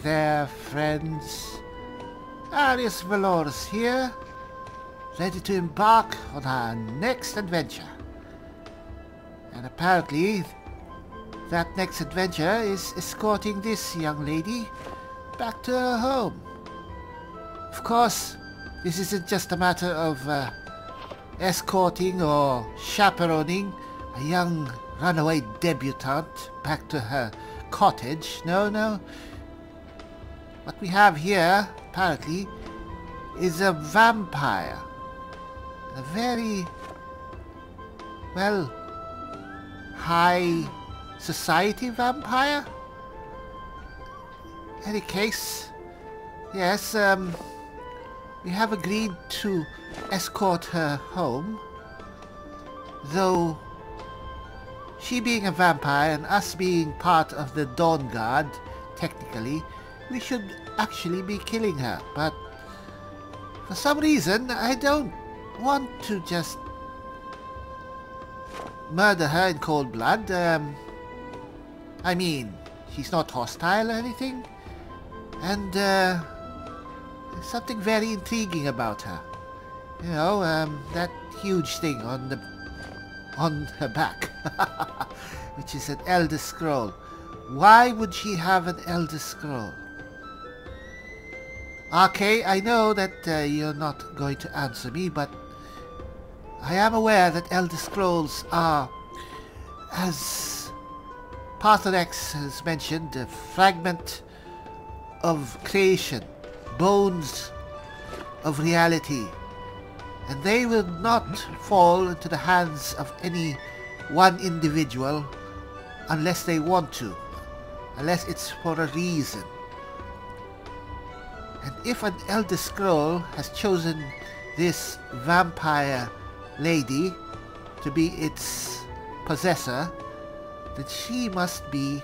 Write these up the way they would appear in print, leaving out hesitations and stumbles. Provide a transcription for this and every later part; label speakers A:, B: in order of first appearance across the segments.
A: there, friends. Arius Valorous here, ready to embark on our next adventure. And apparently, that next adventure is escorting this young lady back to her home. Of course, this isn't just a matter of escorting or chaperoning a young runaway debutante back to her cottage. No, no. What we have here, apparently, is a vampire. A very, well, high society vampire? In any case, yes, we have agreed to escort her home, though she being a vampire and us being part of the Dawnguard, technically, we should actually be killing her, but for some reason I don't want to just murder her in cold blood. I mean, she's not hostile or anything, and there's something very intriguing about her. You know, that huge thing on her back, which is an Elder Scroll. Why would she have an Elder Scroll? Okay, I know that you're not going to answer me, but I am aware that Elder Scrolls are, as Patherex has mentioned, a fragment of creation, bones of reality, and they will not fall into the hands of any one individual unless they want to, unless it's for a reason. And if an Elder Scroll has chosen this vampire lady to be its possessor, then she must be,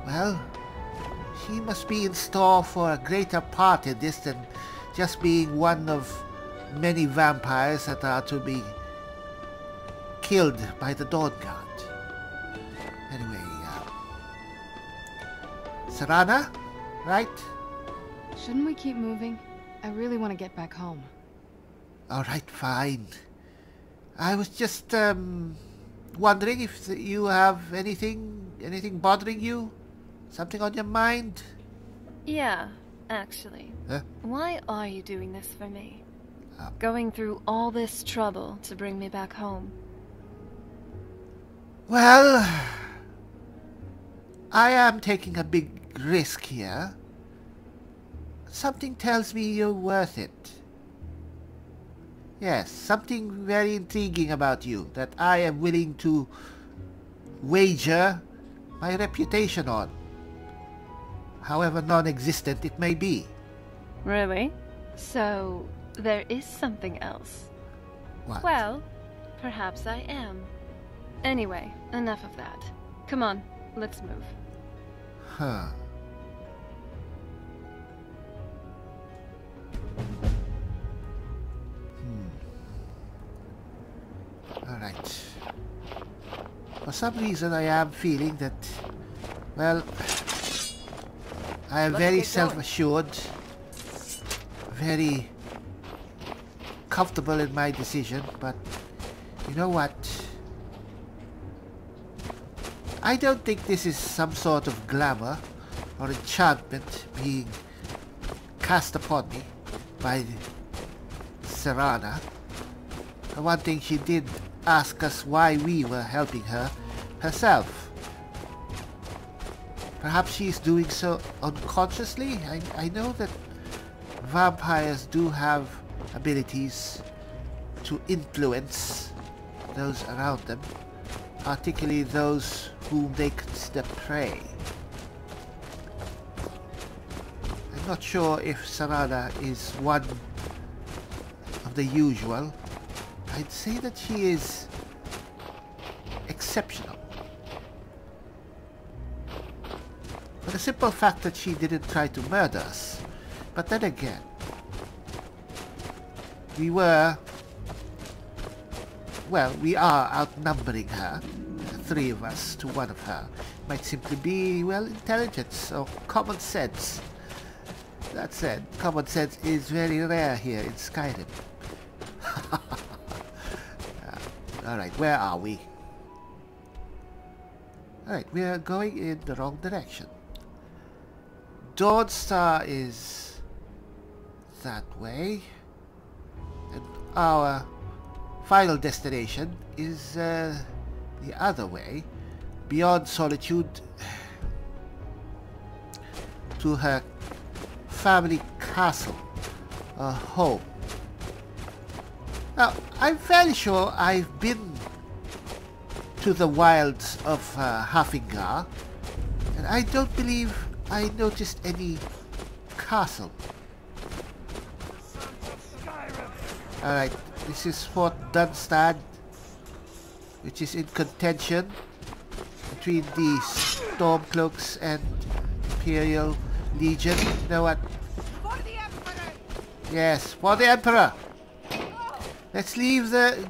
A: well, she must be in store for a greater part in this than just being one of many vampires that are to be killed by the Dawnguard. Anyway, Serana, right?
B: Shouldn't we keep moving? I really want to get back home.
A: Alright, fine. I was just wondering if you have anything bothering you? Something on your mind?
C: Yeah, actually.
A: Huh?
C: Why are you doing this for me? Going through all this trouble to bring me back home?
A: Well, I am taking a big risk here. Something tells me you're worth it. Yes, something very intriguing about you that I am willing to wager my reputation on, however non-existent it may be.
C: Really? So, there is something else.
A: What?
C: Well, perhaps I am. Anyway, enough of that. Come on, let's move.
A: Huh. Alright. For some reason I am feeling that, well, I am very self-assured, very comfortable in my decision, but you know what? I don't think this is some sort of glamour or enchantment being cast upon me by Serana. For one thing, she did ask us why we were helping her herself. Perhaps she's doing so unconsciously. I know that vampires do have abilities to influence those around them, particularly those whom they consider prey. I'm not sure if Serana is one of the usual. I'd say that she is exceptional. For the simple fact that she didn't try to murder us. But then again, we are outnumbering her, 3 of us to 1 of her. might simply be, well, intelligence or common sense. That said, common sense is very rare here in Skyrim. Alright, where are we? Alright, we are going in the wrong direction. Dawnstar is that way. And our final destination is the other way. Beyond Solitude to her family castle, home. Now, I'm fairly sure I've been to the wilds of Haffingar, and I don't believe I noticed any castle. Alright, this is Fort Dunstad, which is in contention between the Stormcloaks and Imperial Legion. You know what?
D: For the Emperor!
A: Yes, for the Emperor! Let's leave the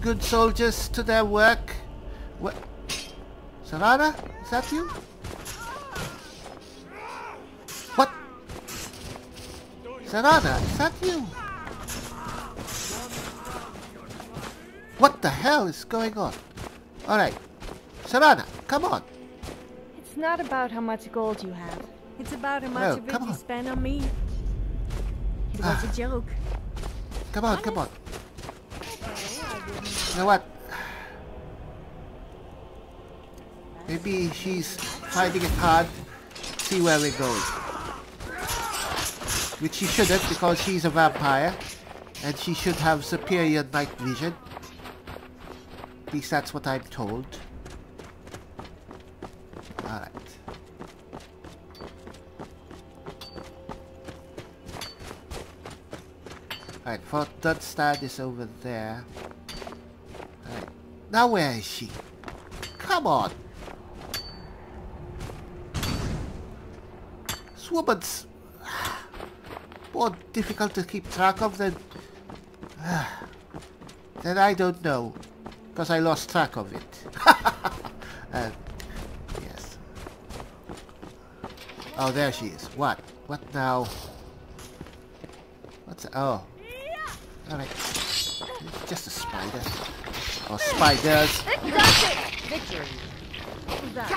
A: good soldiers to their work. What? Sarada? Is that you? What? Sarada, is that you? What the hell is going on? Alright. Sarada, come on.
E: It's not about how much gold you have. It's about how much of it you spend on me. It was a joke.
A: Come on, come on. You know what? Maybe she's finding it hard to see where we're going. Which she shouldn't, because she's a vampire. And she should have superior night vision. At least that's what I'm told. Alright. Alright, Fort Dunstad is over there. Alright. Now where is she? Come on! This woman's more difficult to keep track of than I don't know. Because I lost track of it. Yes. Oh, there she is. What? What now? What's... Oh. Alright. It's just a spider. Or spiders.
E: That's it! Victory! Who's that?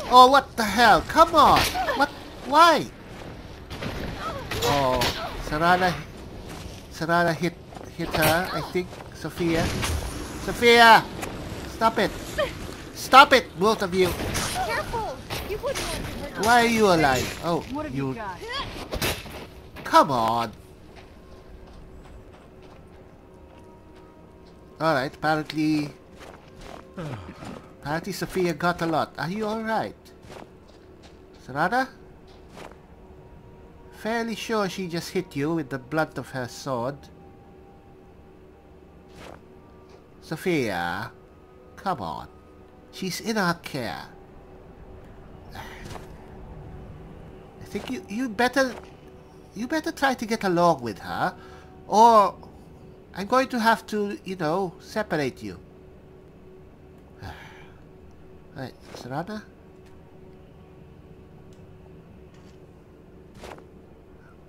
A: Oh, what the hell? Come on! What? Why? Oh, Sarada hit her, I think. Sophia. Sophia! Stop it! Stop it, both of you!
E: Careful! You wouldn't want to hurt her.
A: Why are you alive? Oh,
B: What have you got?
A: Come on! Alright, apparently Sophia got a lot. Are you alright? Sarada? Fairly sure she just hit you with the blunt of her sword. Sophia, come on. She's in our care. I think you better try to get along with her, or I'm going to have to, you know, separate you. Right, Sarada?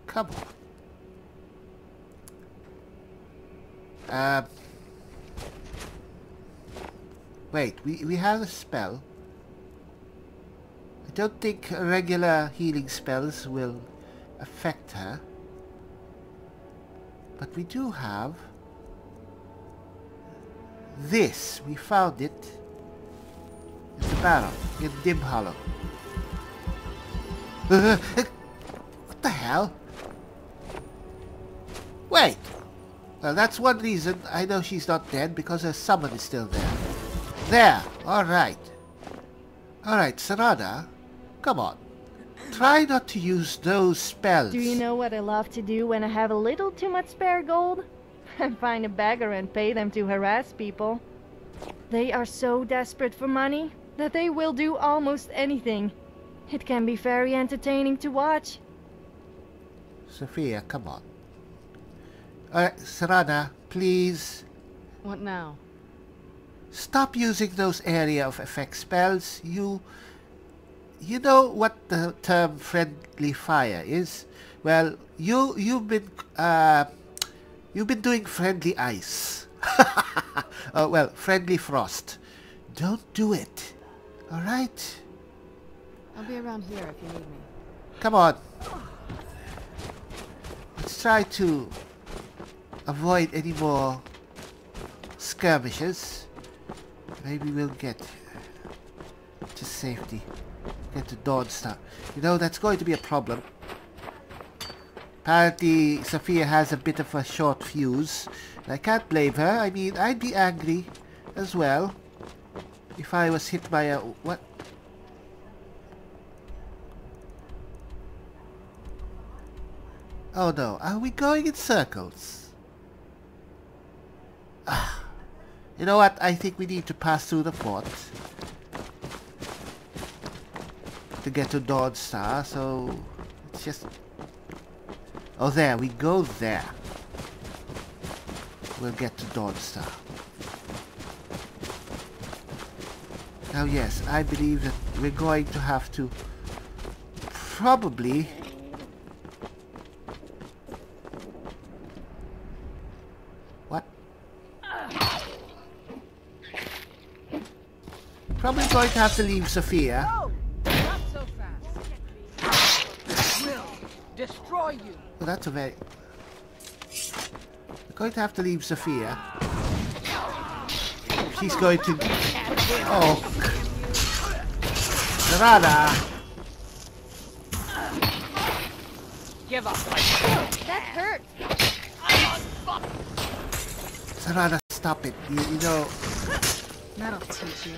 A: Come on. Wait, we have a spell. I don't think regular healing spells will affect her. But we do have this. We found it in the barrel in Dim Hollow. What the hell? Wait! Well, that's one reason I know she's not dead, because her summon is still there. There! Alright. Alright, Sarada, come on. Try not to use those spells.
E: Do you know what I love to do when I have a little too much spare gold? I find a beggar and pay them to harass people. They are so desperate for money that they will do almost anything. It can be very entertaining to watch.
A: Sophia, come on. Alright, Sarada, please.
B: What now?
A: Stop using those area of effect spells. You know what the term friendly fire is? Well, you've been doing friendly ice. Oh, well, friendly frost. Don't do it. All right?
B: I'll be around here if you need me.
A: Come on. Let's try to avoid any more skirmishes. Maybe we'll get to safety. Get to Dawnstar. You know, that's going to be a problem. Apparently, Sophia has a bit of a short fuse. I can't blame her. I mean, I'd be angry as well if I was hit by a... What? Oh no, are we going in circles? You know what? I think we need to pass through the fort to get to Dawnstar, so it's just... Oh, there, we go there. We'll get to Dawnstar. Now, yes, I believe that we're going to have to probably... What? Probably going to have to leave Sophia.
D: Oh, not so fast. Will destroy you.
A: Well, that's a very... We're going to have to leave Sophia. She's going to... Oh. Serana!
D: Give up.
E: That hurt.
A: Serana, stop it. You know...
B: That'll teach you.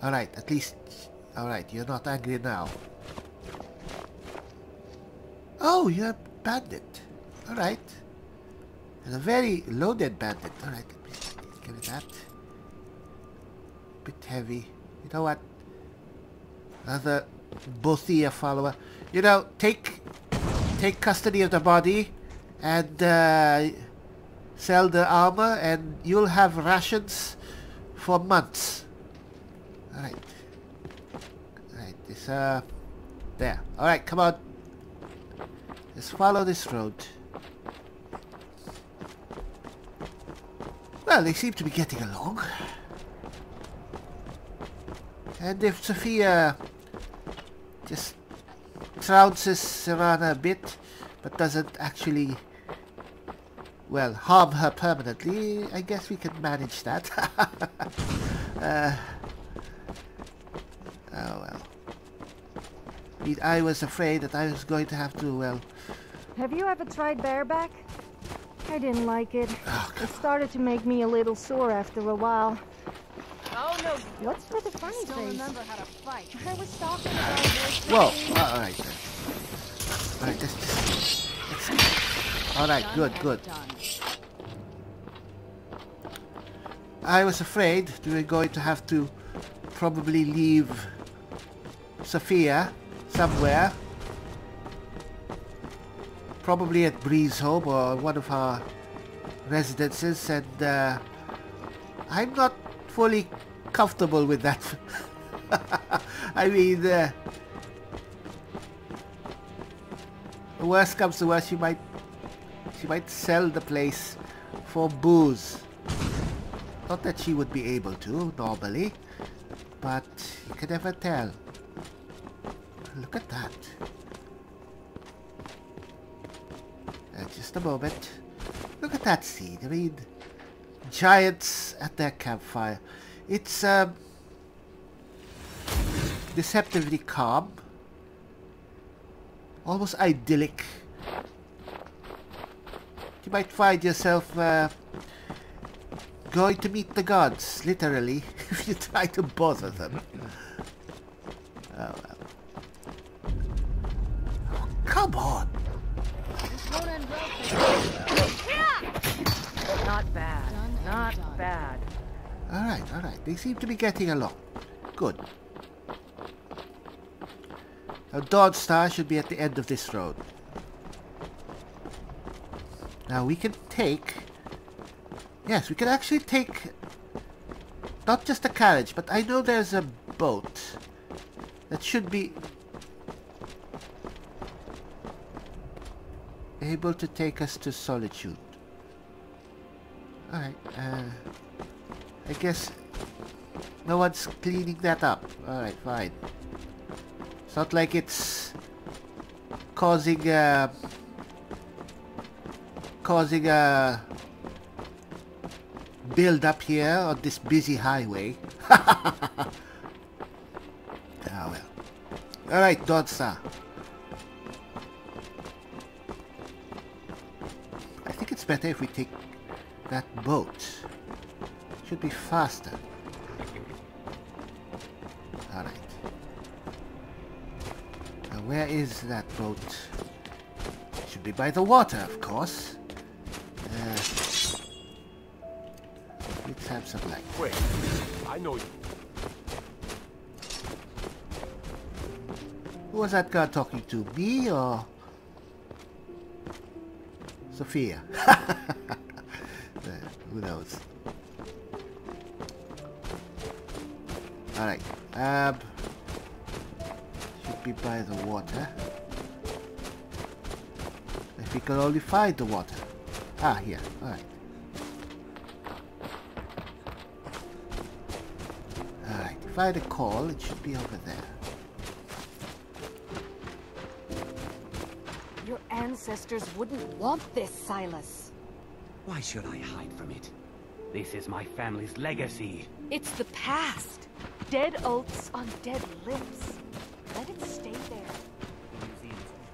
A: Alright, at least... Alright, you're not angry now. Oh, you're a bandit. Alright. And a very loaded bandit. Alright, let me get rid of that. Bit heavy. You know what? Another Bothia follower. You know, take custody of the body and sell the armor and you'll have rations for months. Alright. Alright, this there. Alright, come on. Let's follow this road. Well, they seem to be getting along. And if Sophia just trounces Serana a bit, but doesn't actually, well, harm her permanently, I guess we can manage that. Oh well. I was afraid that I was going to have to, well...
E: Have you ever tried bareback? I didn't like it.
A: Oh,
E: It started to make me a little sore after a while.
D: Oh no.
E: What's with the funny
B: Still
E: face?
B: remember how to fight.
E: I was talking about this.
A: Whoa! Alright then. Alright, let's alright, good, good. I was afraid we were going to have to probably leave Sophia somewhere. Probably at Bree's home or one of our residences, and I'm not fully comfortable with that. I mean, the worst comes to worst, she might sell the place for booze. Not that she would be able to normally, but you can never tell. Look at that. Just a moment. Look at that scene. I mean, giants at their campfire. It's deceptively calm. Almost idyllic. You might find yourself going to meet the gods, literally, if you try to bother them. Oh well. Oh, come on!
D: Not bad. Not bad.
A: Alright. They seem to be getting along. Good. Now Dawnstar should be at the end of this road. Now we can take Yes, we can actually take not just a carriage, but I know there's a boat that should be able to take us to Solitude. Alright, I guess no one's cleaning that up. Alright, fine. It's not like it's causing a build up here on this busy highway. Ah well. Alright, Dodsa. I think it's better if we take that boat. Should be faster. Alright. Now where is that boat? Should be by the water, of course. Let's have some light.
F: Wait, I know you.
A: Who was that guy talking to? Me or Sophia? Who knows? Alright. Should be by the water. If we can only find the water. Ah, here. Alright. Alright, if I recall, it should be over there.
G: Your ancestors wouldn't want this, Silas.
H: Why should I hide from it? This is my family's legacy.
G: It's the past. Dead oaths on dead lips. Let it stay there.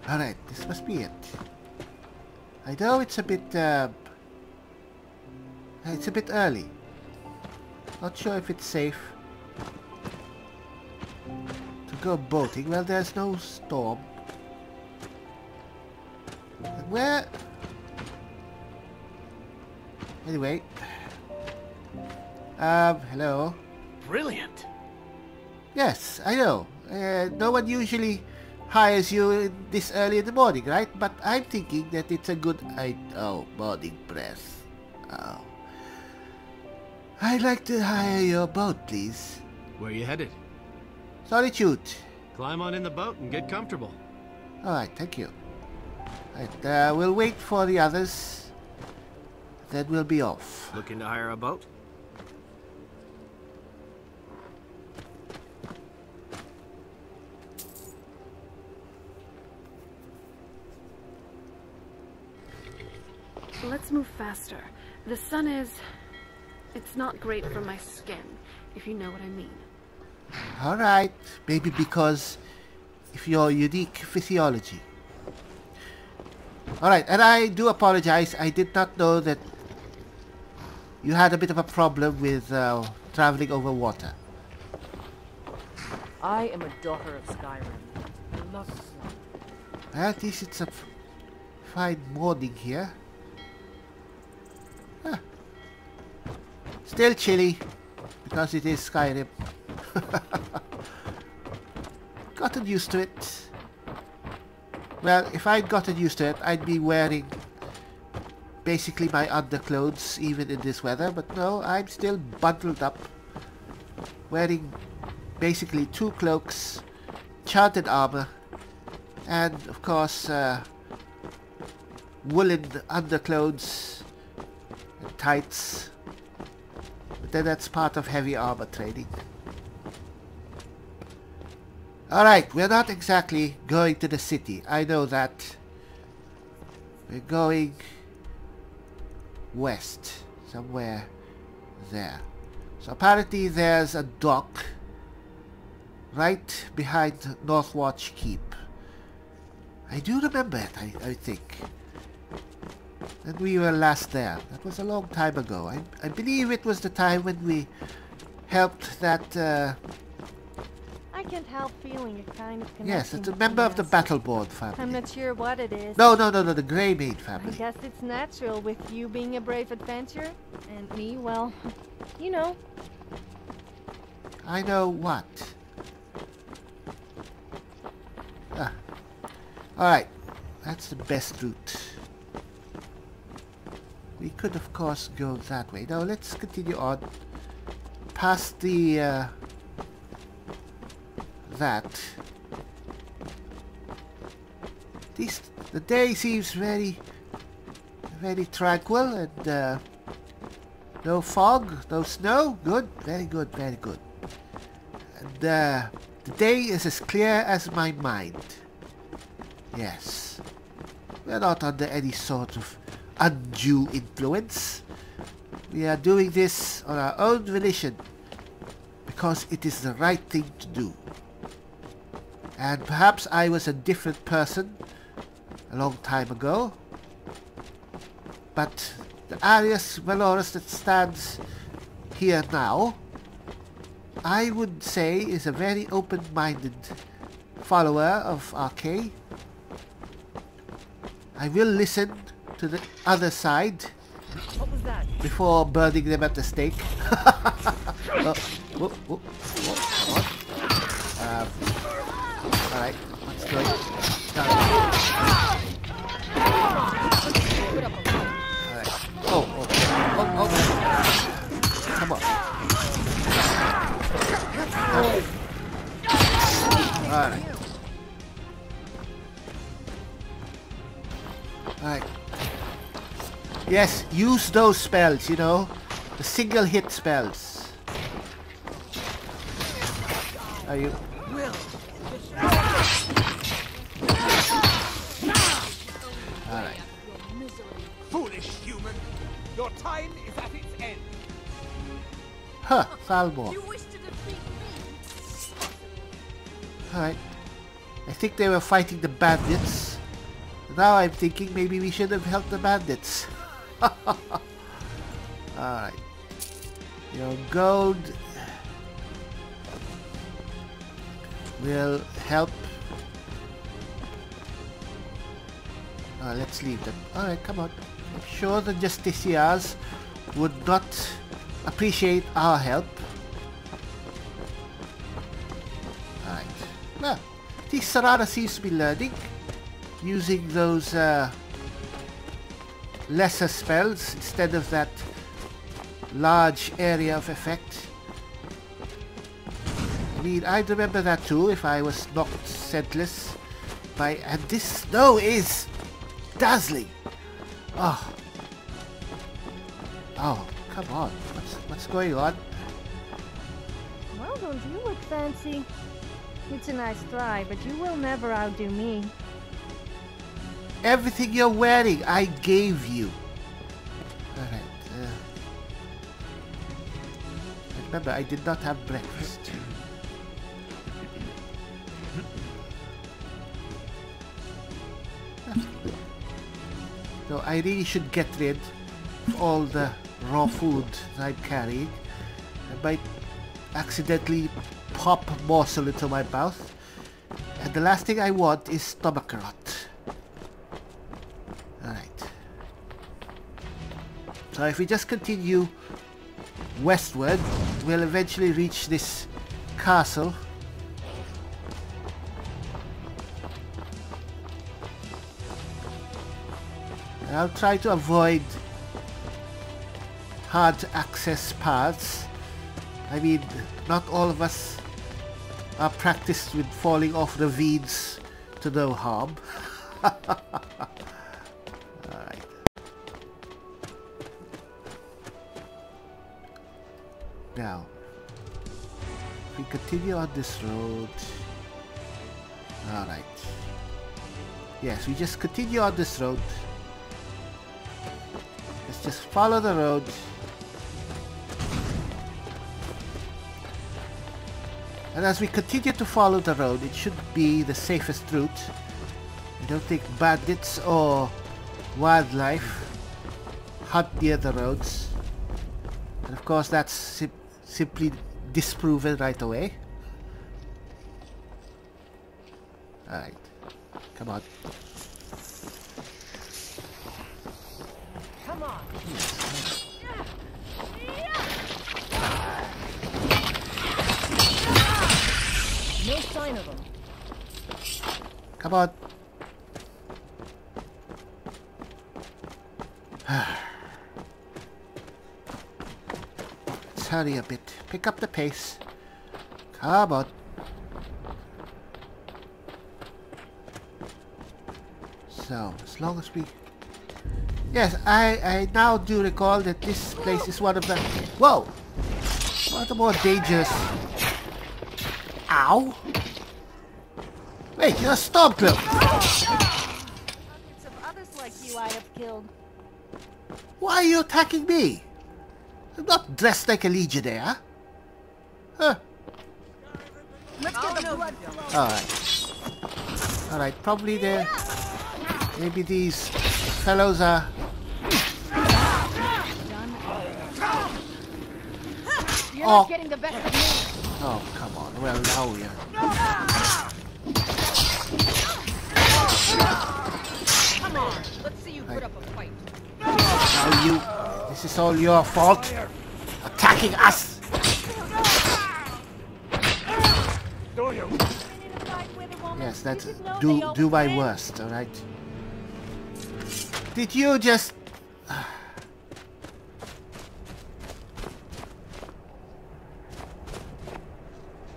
A: Alright, this must be it. I know it's a bit early. Not sure if it's safe to go boating. Well, there's no storm. And where? Anyway. Hello.
H: Brilliant.
A: Yes, I know. No one usually hires you this early in the morning, right? But I'm thinking that it's a good... Oh, morning breath. Oh. I'd like to hire your boat, please.
I: Where are you headed?
A: Solitude.
I: Climb on in the boat and get comfortable.
A: Alright, thank you. Right, we'll wait for the others. Then we'll be off.
I: Looking to hire a boat?
C: Let's move faster. The sun is... It's not great for my skin, if you know what I mean.
A: Alright, maybe because of your unique physiology. Alright, and I do apologize. I did not know that you had a bit of a problem with traveling over water.
D: I am a daughter of Skyrim. I love the snow.
A: At least it's a fine morning here. Huh. Still chilly, because it is Skyrim. Gotten used to it. Well, if I'd gotten used to it, I'd be wearing basically my underclothes even in this weather. But no, I'm still bundled up, wearing basically 2 cloaks, charted armor, and of course woolen underclothes and tights. But then that's part of heavy armor training. Alright, we're not exactly going to the city. I know that. We're going west. Somewhere there. So apparently there's a dock right behind Northwatch Keep. I do remember it, I think. And we were last there. That was a long time ago. I believe it was the time when we helped that...
E: I can't help feeling a kind of connection.
A: Yes, it's a member of the Battleborn family.
E: I'm not sure what it is.
A: No, the Greymaid
E: I
A: family.
E: guess it's natural with you being a brave adventurer, and me, well, you know.
A: I know what. Ah. Alright, that's the best route. We could of course go that way. Now let's continue on past the that. The day seems very tranquil, and no fog, no snow. Good, very good, very good. And the day is as clear as my mind. Yes, we are not under any sort of undue influence. We are doing this on our own volition because it is the right thing to do. And perhaps I was a different person a long time ago, but the Arius Valorous that stands here now, I would say, is a very open-minded follower of RK. I will listen to the other side
G: What was that?
A: before burning them at the stake. Alright, let's go. Alright. Oh. Come on. Alright. Alright. Yes, use those spells, you know. The single hit spells. Are you... Alright.
F: Foolish human! Your time is at its end!
A: Huh, Salmor. Alright. I think they were fighting the bandits. Now I'm thinking maybe we should have helped the bandits. Alright. Your gold will help. Let's leave them. Alright, come on. I'm sure the Justiciars would not appreciate our help. Alright. Well, the Sarada seems to be learning. Using those lesser spells instead of that large area of effect. I mean, I'd remember that too if I was knocked senseless by... And this snow is dazzling! Oh, come on. What's going on?
E: Well, don't you look fancy? It's a nice try, but you will never outdo me.
A: Everything you're wearing, I gave you. Alright. Remember, I did not have breakfast. So I really should get rid of all the raw food that I'm carrying. I might accidentally pop a morsel into my mouth. And the last thing I want is stomach rot. Alright. So if we just continue westward, we'll eventually reach this castle. And I'll try to avoid hard to access paths. I mean, not all of us are practiced with falling off the vids to no harm. Alright. Now, if we continue on this road... Alright. Yes, we just continue on this road. Let's just follow the road. And as we continue to follow the road, it should be the safest route. I don't think bandits or wildlife hunt near the roads. And of course that's simply disproven right away. Alright, come on.
G: Come on. No sign of them.
A: Come on. hurry a bit. Pick up the pace. Come on. So, as long as we... Yes, I now do recall that this place is one of the... Whoa! One of the more dangerous... Ow! Wait, you're a Stormcloak!
E: Hundreds of others like you I have killed.
A: Why are you attacking me? I'm not dressed like a legionnaire. Huh.
G: Let's get the blood flowing.
A: Alright. Alright, probably there... Maybe these fellows are...
B: You're not getting the best of me.
A: Oh, come on. Well, now we are...
G: Come on, let's see you put up a fight.
A: Now you... This is all your fault. Attacking us! Yes, that's... Do my worst, alright? Did you just...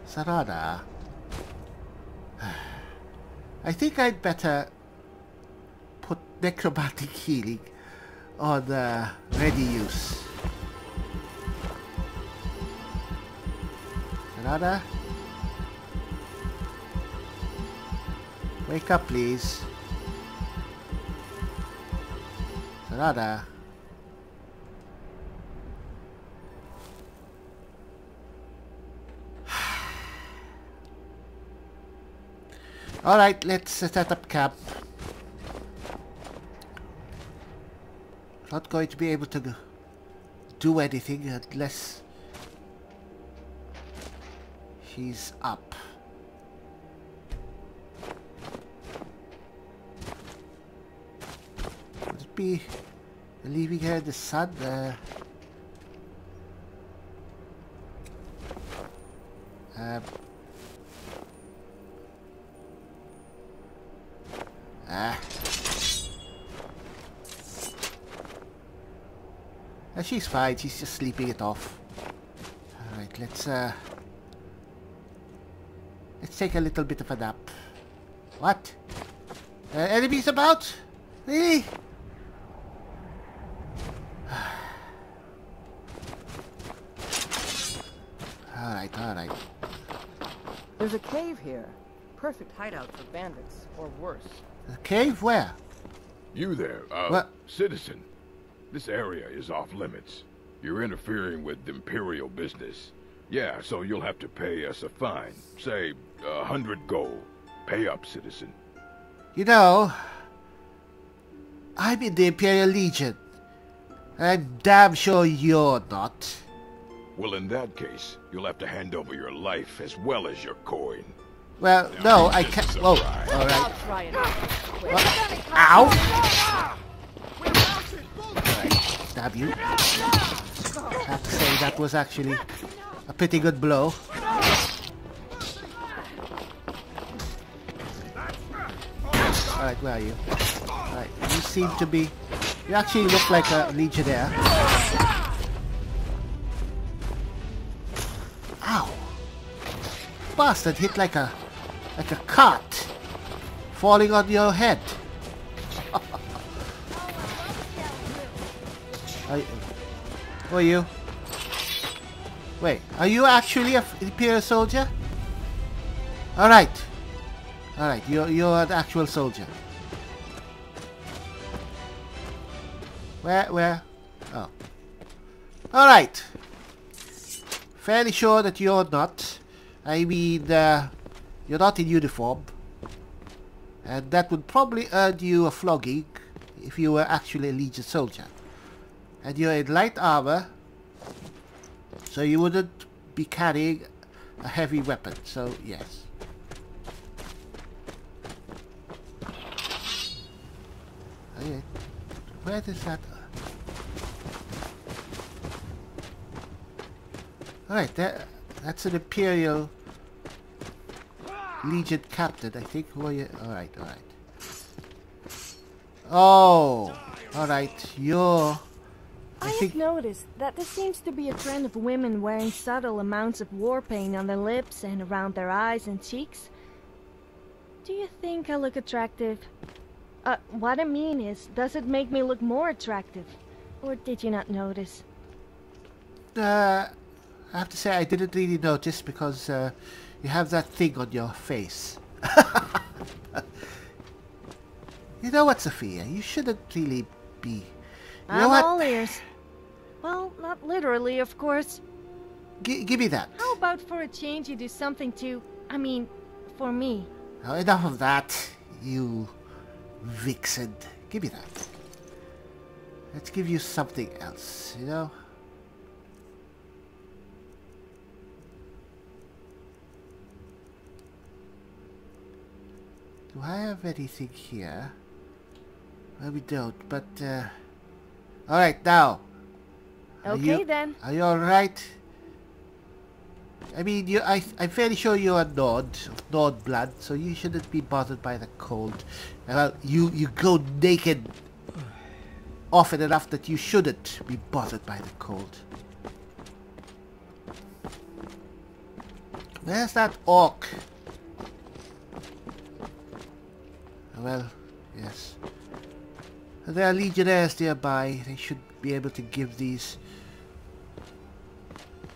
A: Sarada... I think I'd better put necromantic healing on ready use. Sarada? Wake up, please. Sarada. Alright, let's set up camp. Not going to be able to do anything unless she's up. Would it be leaving her in the sun? She's fine, she's just sleeping it off. Alright, let's take a little bit of a nap. What? Enemies about? Really? Alright, alright.
D: There's a cave here. Perfect hideout for bandits, or worse.
A: A cave? Where?
J: You there,
A: What?
J: citizen. This area is off limits. You're interfering with imperial business. Yeah, so you'll have to pay us a fine. Say, 100 gold. Pay up, citizen.
A: You know, I'm in the Imperial Legion. I'm damn sure you're not.
J: Well, in that case, you'll have to hand over your life as well as your coin.
A: Well, no, I can't. Whoa, alright.
G: I'll try it.
A: Ow! Alright, stab you. I have to say that was actually a pretty good blow. Alright, where are you? Alright, you seem to be... You actually look like a legionnaire. Ow! Bastard hit like a cart falling on your head. Who are you? Wait, are you actually an Imperial soldier? Alright. Alright, you're an actual soldier. Where? Oh. Alright. Fairly sure that you're not. I mean, you're not in uniform. And that would probably earn you a flogging if you were actually a Legion soldier. And you're in light armor, so you wouldn't be carrying a heavy weapon, so yes. Okay. Where is that? Alright, that's an Imperial Legion captain, I think. Who are you? Alright, alright. Oh! Alright, you're
E: I have noticed that there seems to be a trend of women wearing subtle amounts of war paint on their lips and around their eyes and cheeks. Do you think I look attractive? What I mean is, does it make me look more attractive? Or did you not notice?
A: I have to say I didn't really notice because you have that thing on your face. You know what, Sophia? You shouldn't really be...
E: I'm all ears. Well, not literally, of course.
A: Give me that.
E: How about for a change you do something to... I mean, for me?
A: Oh, enough of that, you vixen. Give me that. Let's give you something else, you know? Do I have anything here? Well, we don't, but, alright, now.
E: Okay, then.
A: Are you alright? I mean, I'm fairly sure you're Nord blood, so you shouldn't be bothered by the cold. Well, you go naked often enough that you shouldn't be bothered by the cold. Where's that orc? Well, yes. There are legionnaires nearby. They should be able to give these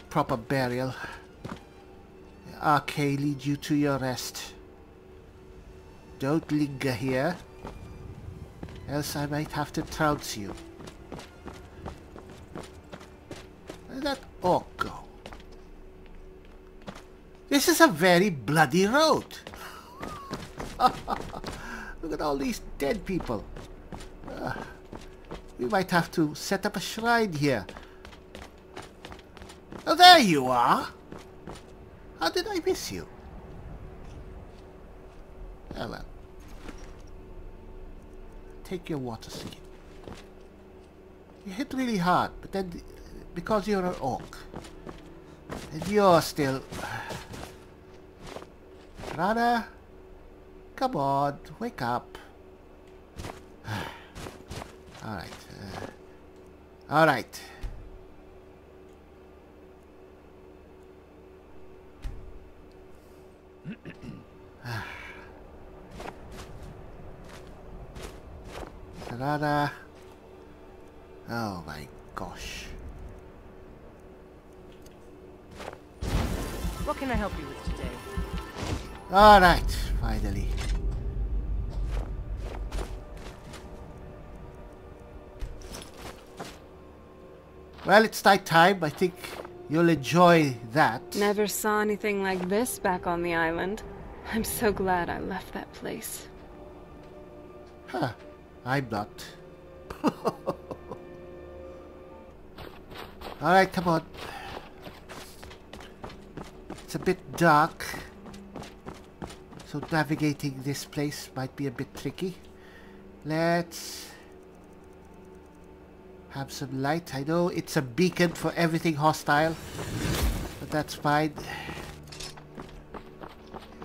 A: proper burial. RK, lead you to your rest. Don't linger here, else I might have to trounce you. Where did that orc go? This is a very bloody road. Look at all these dead people. We might have to set up a shrine here. Oh, there you are. How did I miss you? Oh well. Take your water skin. You hit really hard, but then because you're an orc, and you're still... Rana, come on, wake up. Alright. Alright. Sarada. Oh my gosh.
D: What can I help you with today?
A: Alright, finally. Well, it's night time. I think you'll enjoy that.
C: Never saw anything like this back on the island. I'm so glad I left that place.
A: Huh. I'm not. Alright, come on. It's a bit dark, so navigating this place might be a bit tricky. Let's have some light. I know it's a beacon for everything hostile, but that's fine.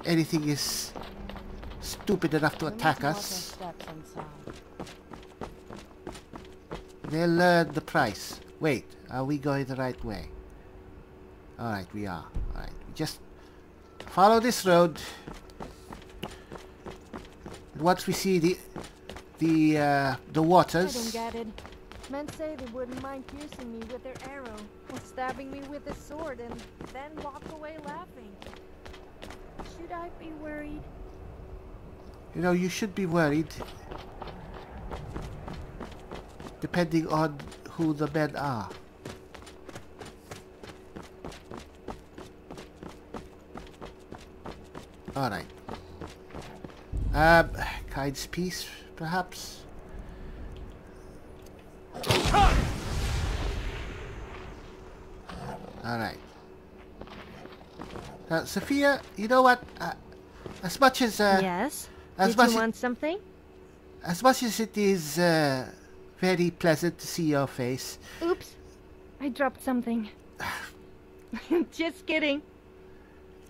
A: Anything is stupid enough to attack us, they'll learn the price. Wait, are we going the right way? Alright, we are. Alright, we just follow this road. And once we see the waters...
E: I don't get it. Men say they wouldn't mind piercing me with their arrow, or stabbing me with a sword, and then walk away laughing. Should I be worried?
A: You know, you should be worried. Depending on who the men are. Alright. Kind's peace, perhaps? Alright. Sophia, you know what? As much as...
E: yes? Did you want something?
A: As much as it is very pleasant to see your face...
E: Oops. I dropped something. Just kidding.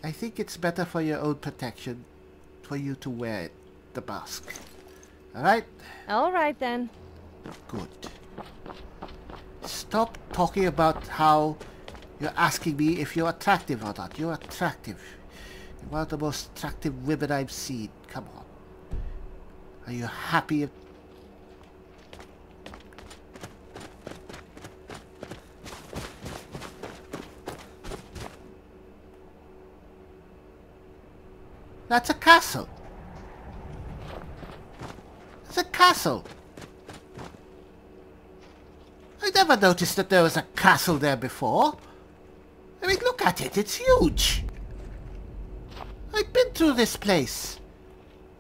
A: I think it's better for your own protection for you to wear the mask. Alright?
E: Alright then.
A: Good. Stop talking about how you're asking me if you're attractive or not. You're attractive. You're one of the most attractive women I've seen. Come on. Are you happy? That's a castle. It's a castle. I never noticed that there was a castle there before. I mean, look at it. It's huge. I've been through this place.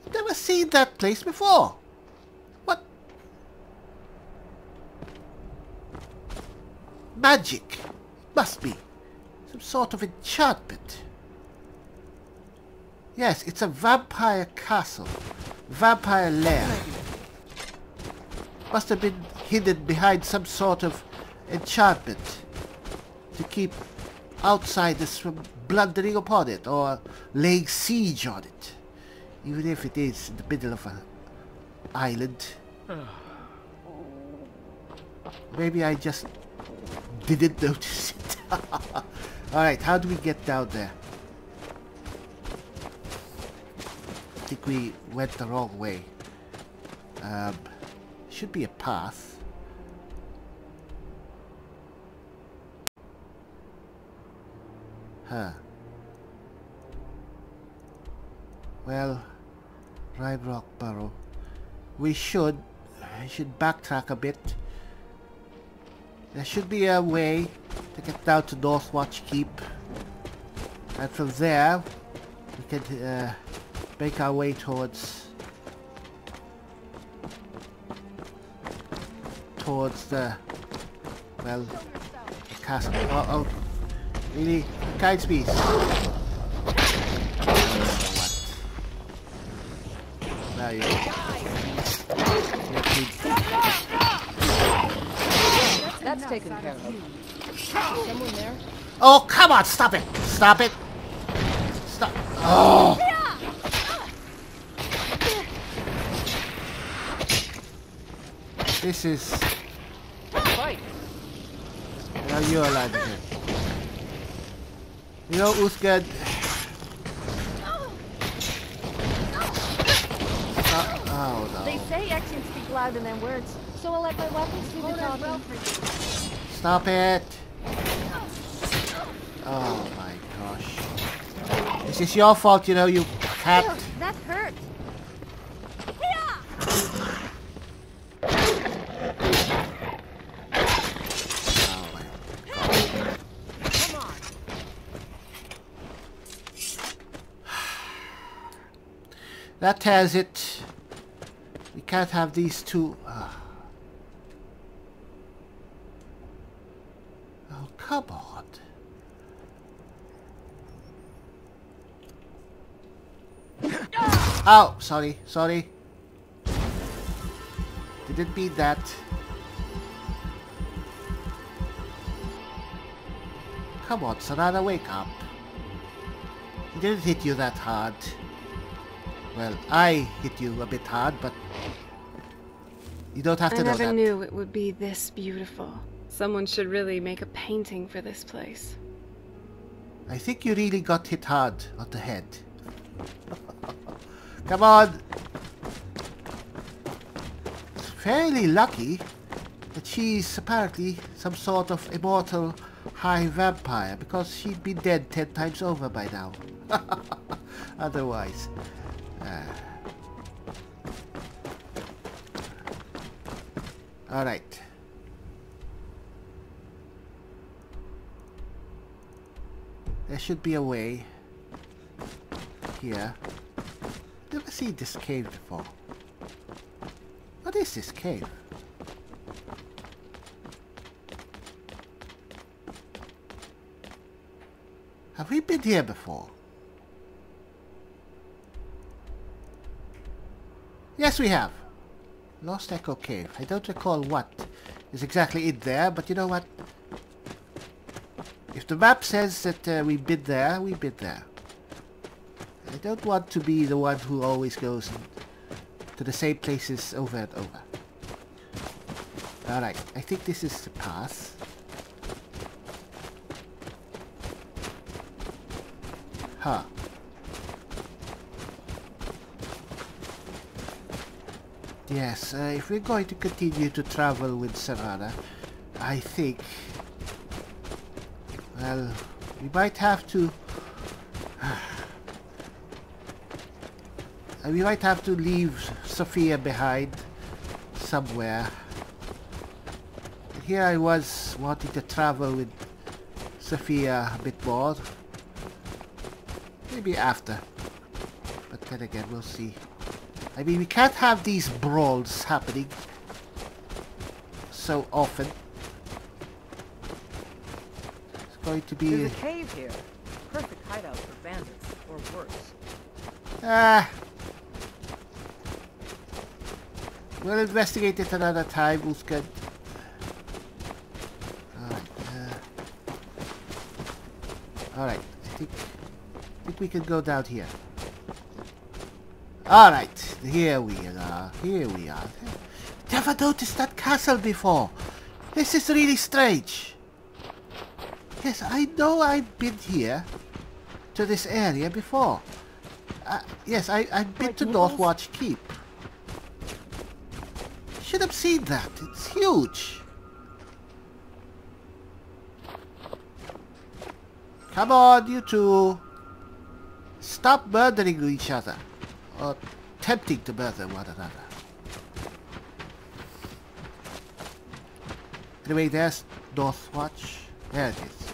A: I've never seen that place before. What? Magic. Must be. Some sort of enchantment. Yes, it's a vampire castle. Vampire lair. Must have been hidden behind some sort of enchantment to keep outsiders from blundering upon it or laying siege on it. Even if it is in the middle of an island. Maybe I just didn't notice it. Alright, how do we get down there? I think we went the wrong way. Should be a path. Huh. Well, Ride Rock Burrow. I should backtrack a bit. There should be a way to get down to Northwatch Keep. And from there, we can make our way towards the, well, the castle. Oh, really? Kind speed. Now you.
D: That's taken care of. Someone there?
A: Oh, come on! Stop it! Stop it! Stop! Oh! This is... Now you're alive again. You know, Uthgard... Oh, no.
E: They say actions speak louder than words, so I'll let my weapons do the talking.
A: Stop it! Oh my gosh. This is your fault, you know, you cat.
E: Ew, that hurt.
A: That has it. We can't have these two. Oh, come on. Oh, sorry, sorry. Didn't mean that. Come on, Sarada, wake up. He didn't hit you that hard. Well, I hit you a bit hard, but you don't have to know that.
C: I never knew it would be this beautiful. Someone should really make a painting for this place.
A: I think you really got hit hard on the head. Come on! It's fairly lucky that she's apparently some sort of immortal high vampire, because she'd be dead 10 times over by now. Otherwise. Alright. There should be a way here. Never seen this cave before. What is this cave? Have we been here before? Yes, we have. Lost Echo Cave. I don't recall what is exactly in there, but you know what? If the map says that we've been there, we've been there. I don't want to be the one who always goes to the same places over and over. Alright, I think this is the path. Huh. Yes, if we're going to continue to travel with Serana, I think, well, we might have to leave Sophia behind somewhere. Here I was wanting to travel with Sophia a bit more. Maybe after. But then again, we'll see. I mean, we can't have these brawls happening so often. It's going to be...
D: There's a cave here. Perfect hideout for bandits, or worse.
A: We'll investigate it another time, Lukaszczyk. Alright, I think we can go down here. Alright, here we are. Never noticed that castle before. This is really strange. Yes, I know I've been here to this area before. Yes, I've been to Northwatch Keep. Should have seen that. It's huge. Come on, you two. Stop murdering each other. Or attempting to murder one another. Anyway, there's Northwatch. There it is.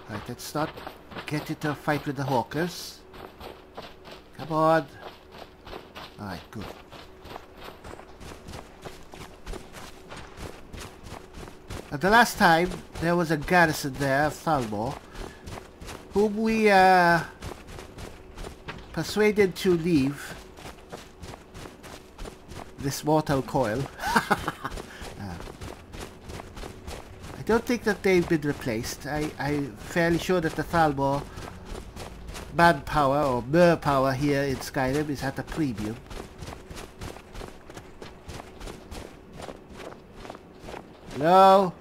A: Right, let's not get into a fight with the hawkers. Come on. Alright, good. And the last time, there was a garrison there of Thalmor, whom we persuaded to leave this mortal coil. I don't think that they've been replaced. I'm fairly sure that the Thalmor manpower or mer power here in Skyrim is at a premium. Hello?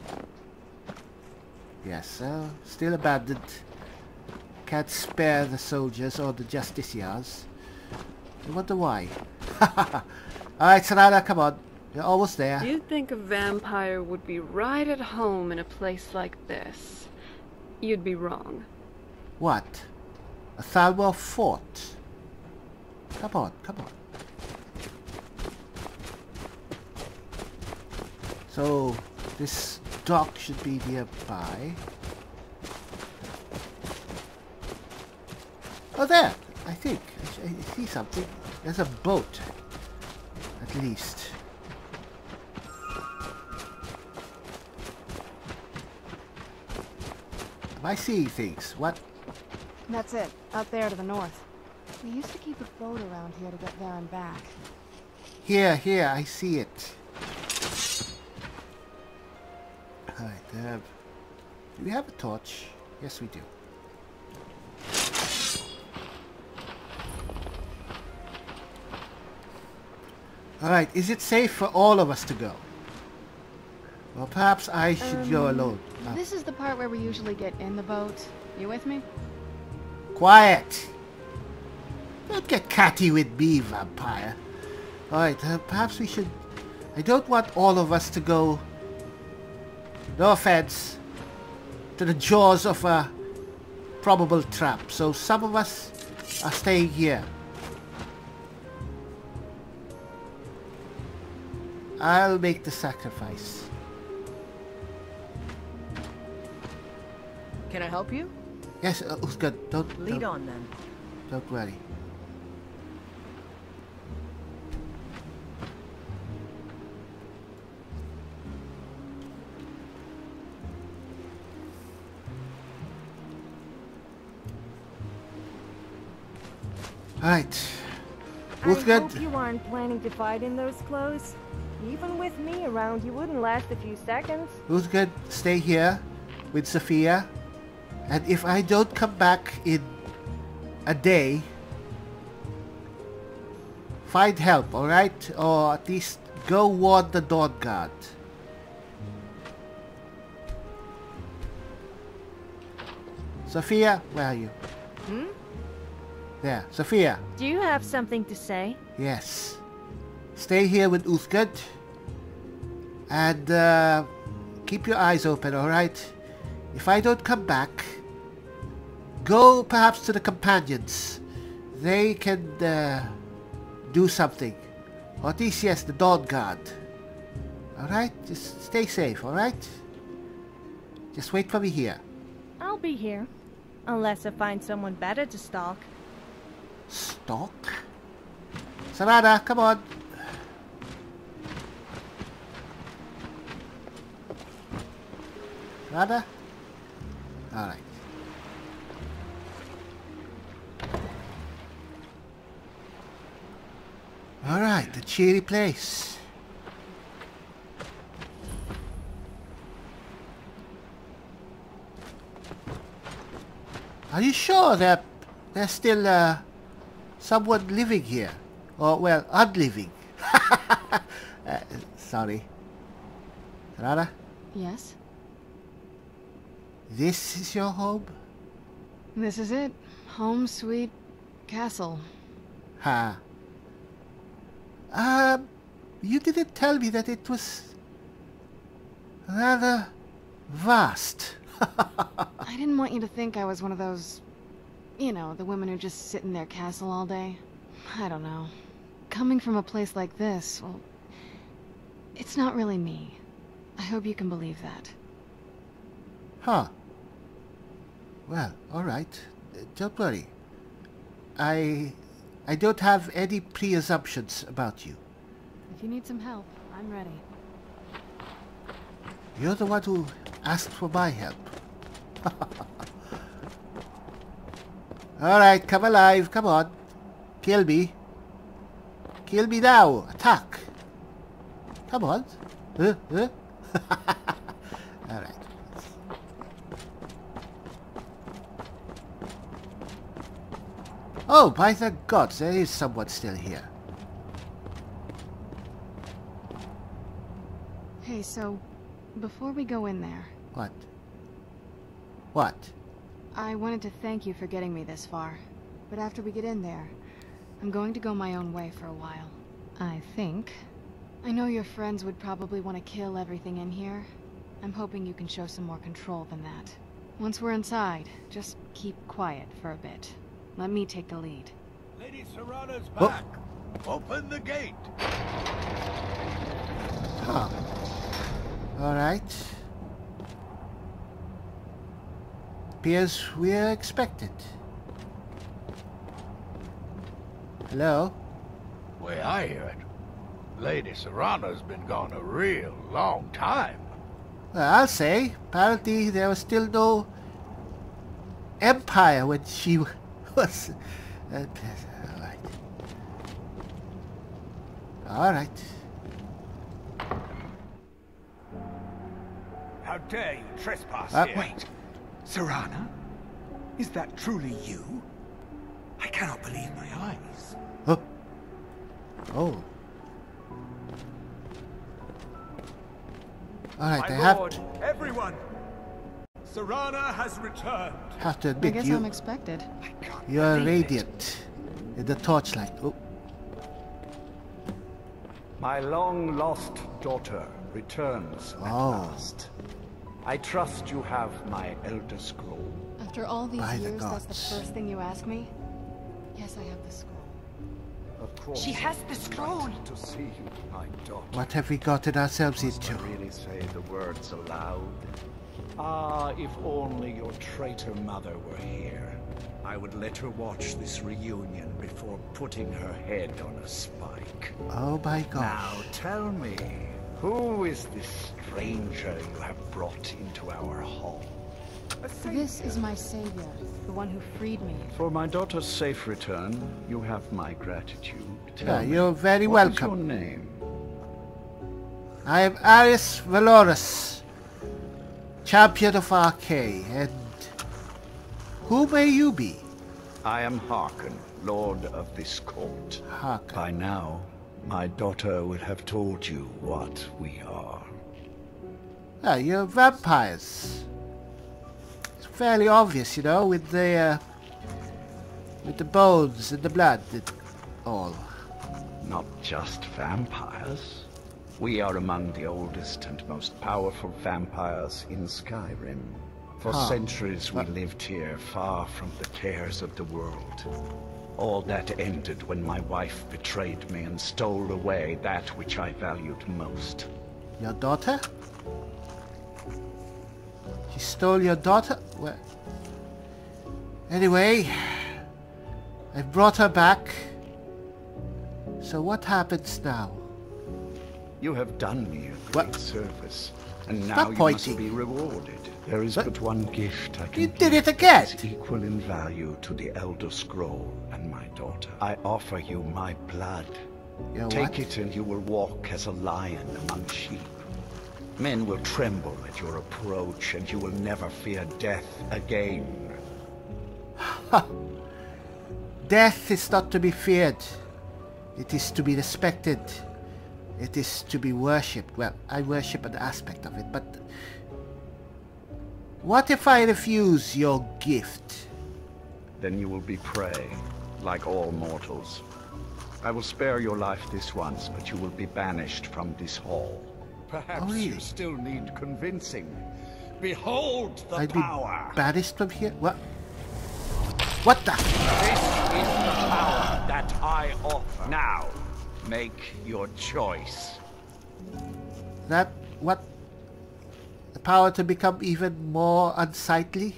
A: Yes, still abandoned. Can't spare the soldiers or the justiciars. I wonder why. Alright, Serana, come on. You're almost there.
C: You'd think a vampire would be right at home in a place like this. You'd be wrong.
A: What? A Thalmor fort? Come on, come on. So, this dock should be nearby. Oh, there! I think. I see something. There's a boat. At least. Am I seeing things? What?
B: That's it. Out there to the north. We used to keep a boat around here to get there and back.
A: Here, I see it. Alright, do we have a torch? Yes, we do. Alright, is it safe for all of us to go? Well, perhaps I should go alone.
B: This is the part where we usually get in the boat. You with me?
A: Quiet! Don't get catty with me, vampire. Alright, perhaps we should... I don't want all of us to go... No offense, to the jaws of a probable trap. So some of us are staying here. I'll make the sacrifice.
D: Can I help you?
A: Yes, good.
D: Lead on then.
A: Don't worry. Alright.
E: I hope you aren't planning to fight in those clothes. Even with me around, you wouldn't last a few seconds.
A: Who's good? Stay here with Sophia. And if I don't come back in a day, find help, alright? Or at least go warn the Dawnguard. Sophia, where are you?
E: Hmm?
A: There, Sophia.
E: Do you have something to say?
A: Yes. Stay here with Uthgard. And keep your eyes open, alright? If I don't come back, go perhaps to the companions. They can do something. Or at least, yes, the Dawnguard. Alright? Just stay safe, alright? Just wait for me here.
E: I'll be here. Unless I find someone better to stalk.
A: Stalk? Savannah, come on. Savannah? Alright. Alright, the cheery place. Are you sure that there's still someone living here? Or, well, unliving. Sorry. Rara?
B: Yes?
A: This is your home?
B: This is it. Home sweet castle.
A: Ha. You didn't tell me that it was rather vast.
B: I didn't want you to think I was one of those, you know, the women who just sit in their castle all day. I don't know. Coming from a place like this, well, it's not really me. I hope you can believe that.
A: Huh. Well, alright. Don't worry. I don't have any pre-assumptions about you.
B: If you need some help, I'm ready.
A: You're the one who asked for my help. Alright, come alive, come on. Kill me. Kill me now. Attack. Come on. Alright. Oh, by the gods, there is someone still here.
B: Hey, so, before we go in there...
A: What? What?
B: I wanted to thank you for getting me this far. But after we get in there, I'm going to go my own way for a while. I think. I know your friends would probably want to kill everything in here. I'm hoping you can show some more control than that. Once we're inside, just keep quiet for a bit. Let me take the lead.
F: Lady Serrana's back. Open the gate.
A: Huh. Alright. Appears we're expected. Hello?
F: Way I hear it, Lady Serrana's been gone a real long time.
A: Well, I'll say. Apparently there was still no empire when she was... Alright. Alright.
F: How dare you trespass here?
K: Wait. Serrana? Is that truly you? I cannot believe my eyes.
A: Oh. Oh. Alright,
F: My lord, everyone! Serrana has returned.
A: Have to
B: I
A: admit
B: guess
A: you.
B: I'm expected.
A: You're radiant in the torchlight. Oh.
L: My long-lost daughter returns at last. I trust you have my Elder Scroll.
B: After all these
A: By the
B: years, that's
A: gods.
B: the first thing you ask me? Yes, I have the scroll.
L: Of course.
G: She has the scroll.
L: To see you, my daughter.
A: What have we gotten ourselves
L: Must
A: into?
L: I really say the words aloud? Ah, if only your traitor mother were here. I would let her watch this reunion before putting her head on a spike.
A: Oh my gosh.
L: Now tell me, who is this stranger you have brought into our hall?
B: This is my savior, the one who freed me.
L: For my daughter's safe return, you have my gratitude. Tell me,
A: you're very
L: what is
A: welcome.
L: your name?
A: I am Aris Valorous, champion of Arcane, and who may you be?
L: I am Harkon, Lord of this court.
A: Harkon.
L: By now, my daughter would have told you what we are.
A: Ah, you're vampires. It's fairly obvious, you know, with the bones and the blood and all.
L: Not just vampires. We are among the oldest and most powerful vampires in Skyrim. For centuries we lived here, far from the cares of the world. All that ended when my wife betrayed me and stole away that which I valued most.
A: Your daughter? She stole your daughter? Well, anyway, I've brought her back. So what happens now?
L: You have done me a great service, and now
A: Stop
L: you
A: pointing.
L: must be rewarded. There is but one gift I can
A: You did it
L: give
A: again!
L: that is equal in value to the Elder Scroll and my daughter. I offer you my blood. Take it and you will walk as a lion among sheep. Men will tremble at your approach and you will never fear death again.
A: Death is not to be feared. It is to be respected. It is to be worshipped. Well, I worship an aspect of it, but what if I refuse your gift?
L: Then you will be prey, like all mortals. I will spare your life this once, but you will be banished from this hall. Perhaps you still need convincing. Behold the power!
A: Be banished from here? What? What the?
L: This is the power that I offer. Now, make your choice.
A: That what? The power to become even more unsightly?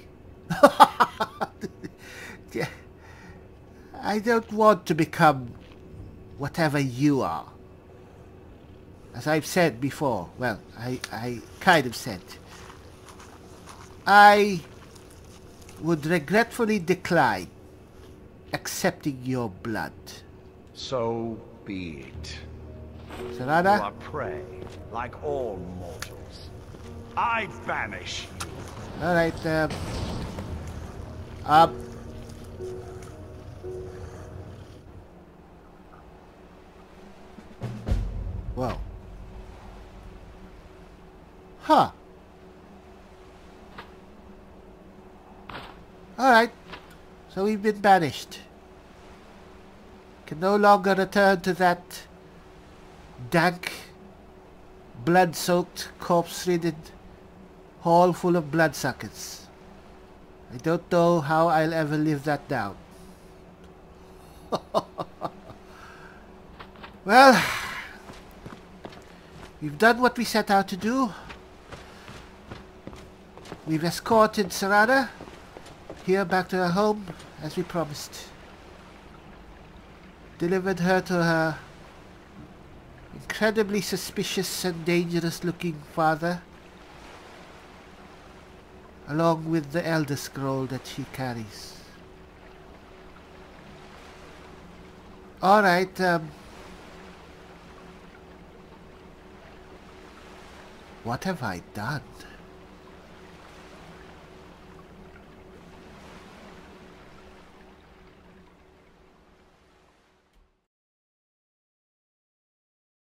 A: I don't want to become whatever you are. As I've said before, well, I kind of said, I would regretfully decline accepting your blood.
L: So be it.
A: Serana?
L: You are prey, like all mortals. I banish you.
A: Alright, Whoa. Huh. Alright. So we've been banished. Can no longer return to that dank, blood-soaked, corpse-ridden hall full of bloodsuckers. I don't know how I'll ever live that down. Well, we've done what we set out to do. We've escorted Serana here back to her home, as we promised. Delivered her to her incredibly suspicious and dangerous looking father, along with the Elder Scroll that she carries. Alright, what have I done?